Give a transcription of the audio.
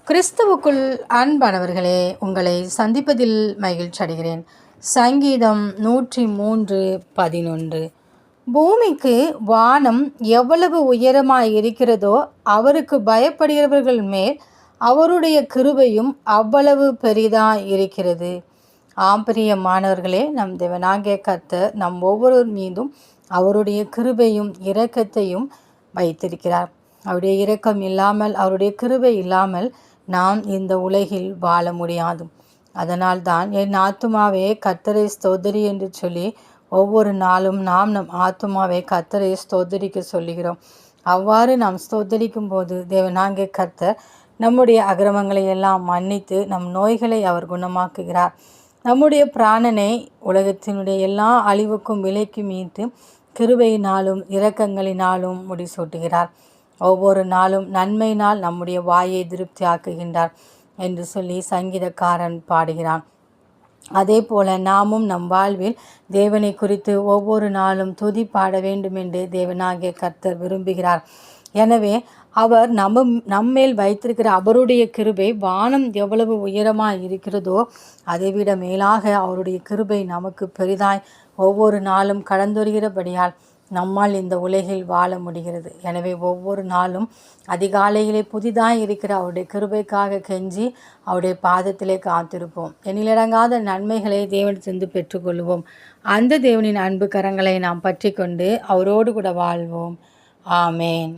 கிறிஸ்துவுக்குள் அன்பானவர்களே, உங்களை சந்திப்பதில் மகிழ்ச்சி அடைகிறேன். சங்கீதம் 103:11. பூமிக்கு வானம் எவ்வளவு உயரமாய் இருக்கிறதோ, அவருக்கு பயப்படுகிறவர்கள் மேல் அவருடைய கிருபையும் அவ்வளவு பெரிதாய் இருக்கிறது. பிரியமானவர்களே, நம் தேவனாகிய கர்த்தர் நம் ஒவ்வொருவர் மீதும் அவருடைய கிருபையும் இரக்கத்தையும் வைத்திருக்கிறார். அவருடைய இரக்கம் இல்லாமல், அவருடைய கிருபை இல்லாமல் நாம் இந்த உலகில் வாழ முடியாது. அதனால் தான் என் ஆத்துமாவே கர்த்தரை ஸ்தோத்திரி என்று சொல்லி ஒவ்வொரு நாளும் நாம் நம் ஆத்துமாவை கர்த்தரை ஸ்தோத்திரிக்க சொல்லுகிறோம். அவ்வாறு நாம் ஸ்தோத்தரிக்கும் போது தேவனாகிய கர்த்தர் நம்முடைய அக்கிரமங்களை எல்லாம் மன்னித்து நம் நோய்களை அவர் குணமாக்குகிறார். நம்முடைய பிராணனை உலகத்தினுடைய எல்லா அழிவுக்கும் விலைக்கு மீட்டு கிருபையினாலும் இரக்கங்களினாலும் முடிசூட்டுகிறார். ஒவ்வொரு நாளும் நன்மையினால் நம்முடைய வாயை திருப்தியாக்குகின்றார் என்று சொல்லி சங்கீதக்காரன் பாடுகிறான். அதே போல நாமும் நம் வாழ்வில் தேவனை குறித்து ஒவ்வொரு நாளும் துதி பாட வேண்டும் என்று தேவனாகிய கர்த்தர் விரும்புகிறார். எனவே அவர் நம்மேல் வைத்திருக்கிற அவருடைய கிருபை வானம் எவ்வளவு உயரமாய் இருக்கிறதோ அதைவிட மேலாக அவருடைய கிருபை நமக்கு பெரிதாய் ஒவ்வொரு நாளும் கடந்தொருகிறபடியால் நம்மால் இந்த உலகில் வாழ முடிகிறது. எனவே ஒவ்வொரு நாளும் அதிகாலையிலே புதிதாய் இருக்கிற அவருடைய கிருபைக்காக கெஞ்சி அவருடைய பாதத்திலே காத்திருப்போம். எண்ணிலடங்காத நன்மைகளை தேவனிடத்திலிருந்து பெற்றுக்கொள்வோம். அந்த தேவனின் அன்பு கரங்களை நாம் பற்றி கொண்டு அவரோடு கூட வாழ்வோம். ஆமேன்.